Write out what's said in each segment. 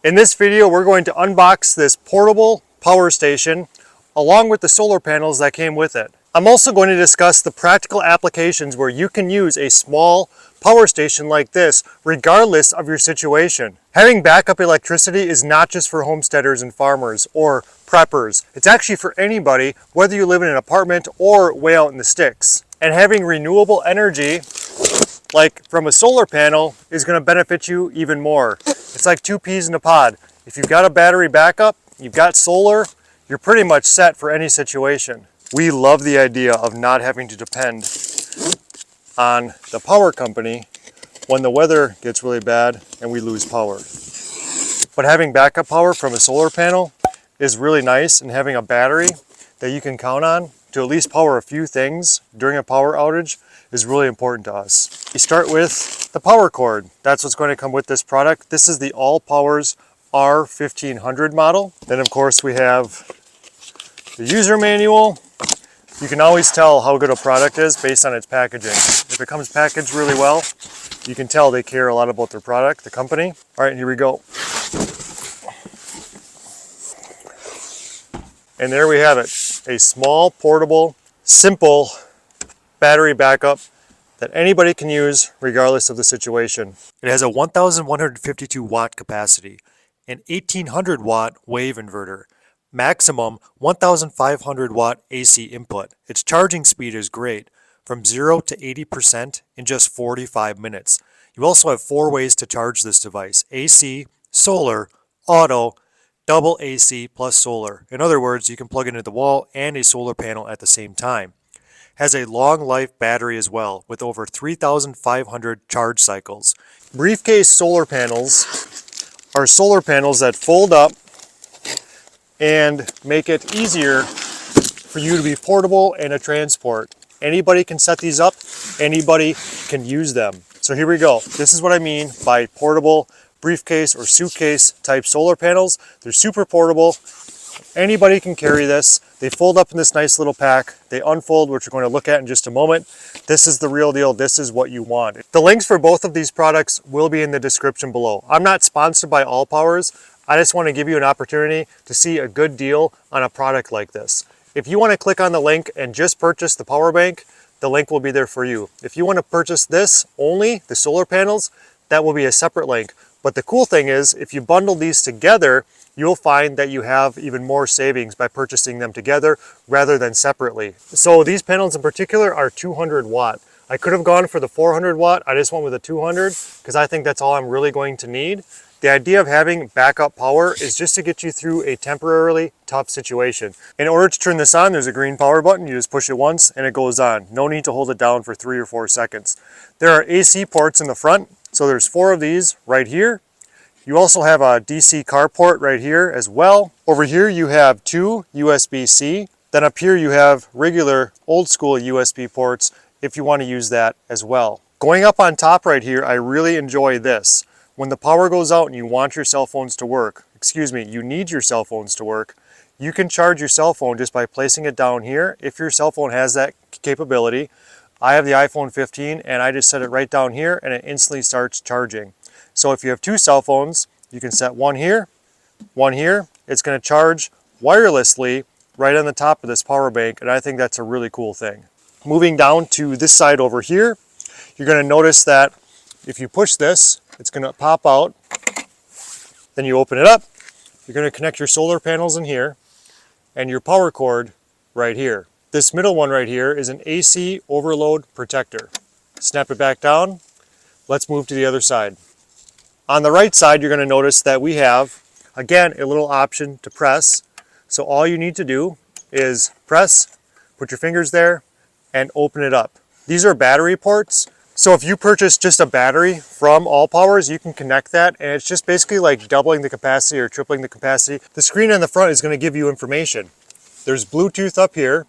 In this video, we're going to unbox this portable power station along with the solar panels that came with it. I'm also going to discuss the practical applications where you can use a small power station like this regardless of your situation. Having backup electricity is not just for homesteaders and farmers or preppers. It's actually for anybody, whether you live in an apartment or way out in the sticks. And having renewable energy like from a solar panel is going to benefit you even more. It's like two peas in a pod. If you've got a battery backup, you've got solar, you're pretty much set for any situation. We love the idea of not having to depend on the power company when the weather gets really bad and we lose power. But having backup power from a solar panel is really nice, and having a battery that you can count on to at least power a few things during a power outage is really important to us. You start with the power cord. That's what's going to come with this product. This is the AllPowers R1500 model. Then of course we have the user manual. You can always tell how good a product is based on its packaging. If it comes packaged really well, you can tell they care a lot about their product, the company. All right, here we go. And there we have it, a small, portable, simple battery backup that anybody can use regardless of the situation. It has a 1,152 watt capacity, an 1,800 watt wave inverter, maximum 1,500 watt AC input. Its charging speed is great, from 0 to 80% in just 45 minutes. You also have 4 ways to charge this device: AC, solar, auto, double AC plus solar. In other words, you can plug it into the wall and a solar panel at the same time. Has a long life battery as well, with over 3,500 charge cycles. Briefcase solar panels are solar panels that fold up and make it easier for you to be portable and a transport. Anybody can set these up, anybody can use them. So here we go. This is what I mean by portable briefcase or suitcase type solar panels. They're super portable. Anybody can carry this. They fold up in this nice little pack. They unfold, which we're going to look at in just a moment. This is the real deal. This is what you want. The links for both of these products will be in the description below. I'm not sponsored by AllPowers. I just want to give you an opportunity to see a good deal on a product like this. If you want to click on the link and just purchase the power bank, the link will be there for you. If you want to purchase this only, the solar panels, that will be a separate link. But the cool thing is, if you bundle these together, you'll find that you have even more savings by purchasing them together rather than separately. So these panels in particular are 200 watt. I could have gone for the 400 watt. I just went with the 200 because I think that's all I'm really going to need. The idea of having backup power is just to get you through a temporarily tough situation. In order to turn this on, there's a green power button. You just push it once and it goes on. No need to hold it down for 3 or 4 seconds. There are AC ports in the front. So there's 4 of these right here. You also have a DC car port right here as well. Over here you have 2 USB-C. Then up here you have regular old school USB ports if you want to use that as well. Going up on top right here, I really enjoy this. When the power goes out and you want your cell phones to work, you need your cell phones to work, you can charge your cell phone just by placing it down here if your cell phone has that capability. I have the iPhone 15 and I just set it right down here and it instantly starts charging. So if you have 2 cell phones, you can set one here, one here. It's going to charge wirelessly right on the top of this power bank, and I think that's a really cool thing. Moving down to this side over here, you're going to notice that if you push this, it's going to pop out. Then you open it up. You're going to connect your solar panels in here and your power cord right here. This middle one right here is an AC overload protector. Snap it back down. Let's move to the other side. On the right side, you're going to notice that we have, again, a little option to press. So all you need to do is press, put your fingers there, and open it up. These are battery ports. So if you purchase just a battery from AllPowers, you can connect that, and it's just basically like doubling the capacity or tripling the capacity. The screen on the front is going to give you information. There's Bluetooth up here,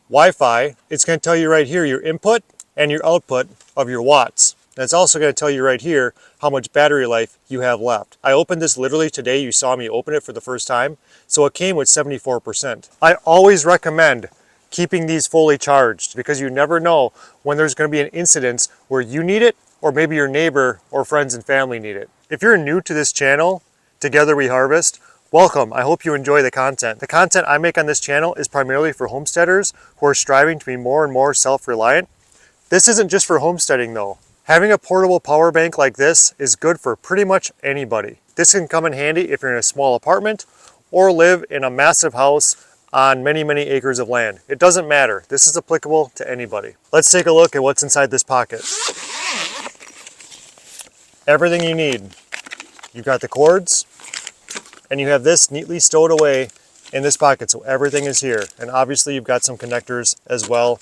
Wi-Fi. It's going to tell you right here your input and your output of your watts. And it's also going to tell you right here how much battery life you have left. I opened this literally today. You saw me open it for the first time. So it came with 74%. I always recommend keeping these fully charged because you never know when there's going to be an incident where you need it or maybe your neighbor or friends and family need it. If you're new to this channel, Together we harvest. Welcome, I hope you enjoy the content. The content I make on this channel is primarily for homesteaders who are striving to be more and more self-reliant. This isn't just for homesteading though. Having a portable power bank like this is good for pretty much anybody. This can come in handy if you're in a small apartment or live in a massive house on many, many acres of land. It doesn't matter. This is applicable to anybody. Let's take a look at what's inside this pocket. Everything you need. You've got the cords, and you have this neatly stowed away in this pocket, so everything is here. And obviously you've got some connectors as well,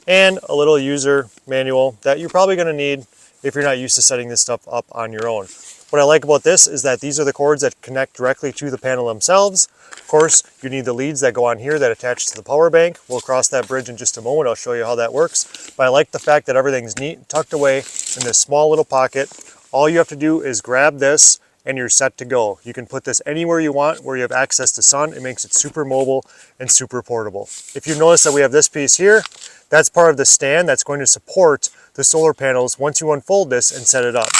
and a little user manual that you're probably going to need if you're not used to setting this stuff up on your own. What I like about this is that these are the cords that connect directly to the panel themselves. Of course, you need the leads that go on here that attach to the power bank. We'll cross that bridge in just a moment. I'll show you how that works. But I like the fact that everything's neat, tucked away in this small little pocket. All you have to do is grab this and you're set to go. You can put this anywhere you want where you have access to sun. It makes it super mobile and super portable. If you notice that we have this piece here, that's part of the stand that's going to support the solar panels once you unfold this and set it up.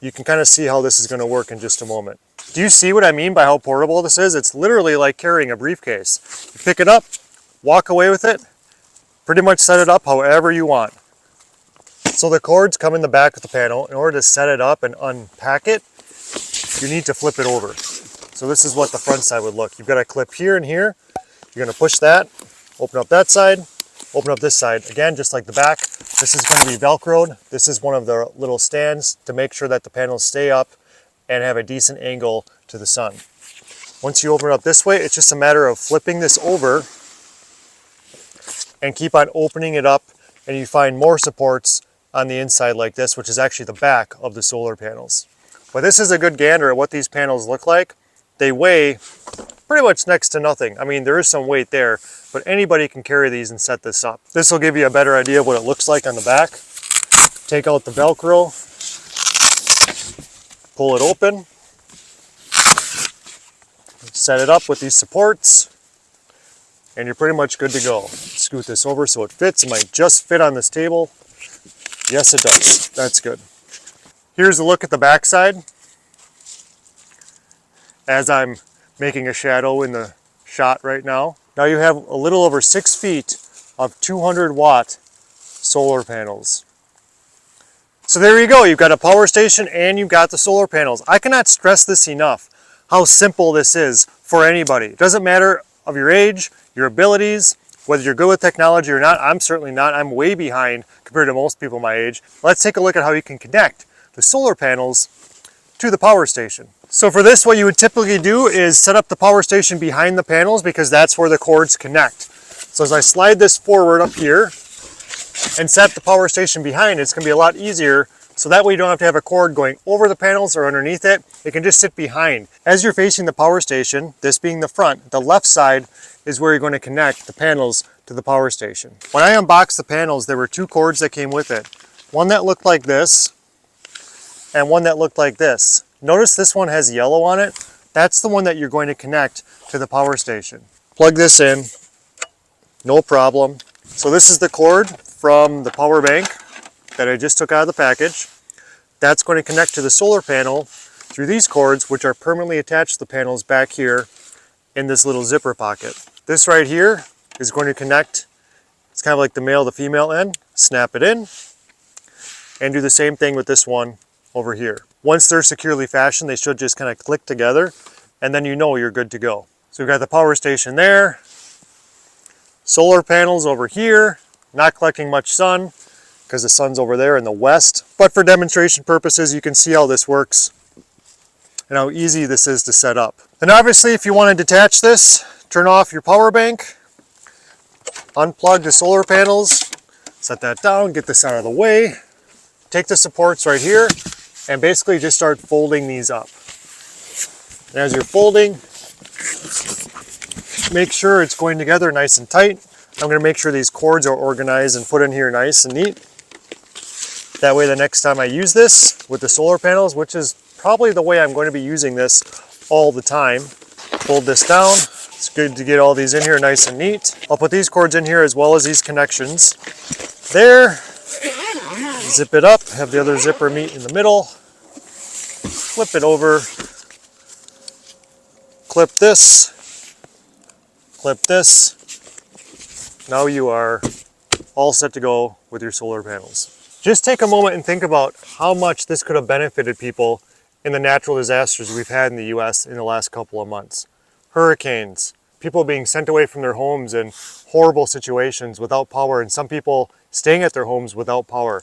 You can kind of see how this is going to work in just a moment. Do you see what I mean by how portable this is? It's literally like carrying a briefcase. You pick it up, walk away with it, pretty much set it up however you want. So the cords come in the back of the panel. In order to set it up and unpack it, you need to flip it over. So this is what the front side would look. You've got a clip here and here. You're going to push that, open up that side, open up this side. Again, just like the back, this is going to be Velcroed. This is one of the little stands to make sure that the panels stay up and have a decent angle to the sun. Once you open it up this way, it's just a matter of flipping this over and keep on opening it up, and you find more supports on the inside like this, which is actually the back of the solar panels. But this is a good gander at what these panels look like. They weigh pretty much next to nothing. I mean, there is some weight there, but anybody can carry these and set this up. This will give you a better idea of what it looks like on the back. Take out the Velcro, pull it open, set it up with these supports, and you're pretty much good to go. Scoot this over so it fits. It might just fit on this table. Yes, it does. That's good. Here's a look at the back side as I'm making a shadow in the shot right now. Now you have a little over 6 feet of 200-watt solar panels. So there you go. You've got a power station and you've got the solar panels. I cannot stress this enough, how simple this is for anybody. It doesn't matter of your age, your abilities, whether you're good with technology or not. I'm certainly not. I'm way behind compared to most people my age. Let's take a look at how you can connect the solar panels to the power station. So for this, what you would typically do is set up the power station behind the panels because that's where the cords connect. So as I slide this forward up here and set the power station behind, it's going to be a lot easier. So that way you don't have to have a cord going over the panels or underneath it. It can just sit behind. As you're facing the power station, this being the front, the left side is where you're going to connect the panels to the power station. When I unboxed the panels, there were 2 cords that came with it. One that looked like this and one that looked like this. Notice this one has yellow on it. That's the one that you're going to connect to the power station. Plug this in, no problem. So this is the cord from the power bank that I just took out of the package. That's going to connect to the solar panel through these cords, which are permanently attached to the panels back here in this little zipper pocket. This right here is going to connect. It's kind of like the male to female end. Snap it in and do the same thing with this one over here. Once they're securely fashioned, they should just kind of click together, and then you know you're good to go. So we've got the power station there, solar panels over here, not collecting much sun because the sun's over there in the west. But for demonstration purposes, you can see how this works and how easy this is to set up. And obviously, if you want to detach this, turn off your power bank, unplug the solar panels, set that down, get this out of the way, take the supports right here, and basically just start folding these up. And as you're folding, make sure it's going together nice and tight. I'm going to make sure these cords are organized and put in here nice and neat. That way the next time I use this with the solar panels, which is probably the way I'm going to be using this all the time, fold this down. It's good to get all these in here nice and neat. I'll put these cords in here as well as these connections. There. Zip it up, have the other zipper meet in the middle, flip it over, clip this, now you are all set to go with your solar panels. Just take a moment and think about how much this could have benefited people in the natural disasters we've had in the US in the last couple of months. Hurricanes, people being sent away from their homes in horrible situations without power, and some people staying at their homes without power.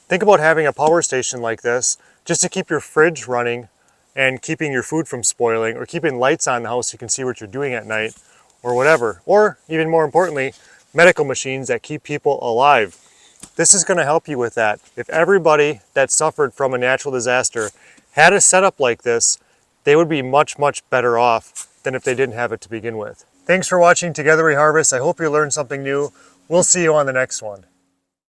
Think about having a power station like this just to keep your fridge running and keeping your food from spoiling, or keeping lights on in the house so you can see what you're doing at night, or whatever. Or even more importantly, medical machines that keep people alive. This is going to help you with that. If everybody that suffered from a natural disaster had a setup like this, they would be much, much better off than if they didn't have it to begin with. Thanks for watching Together We Harvest. I hope you learned something new. We'll see you on the next one.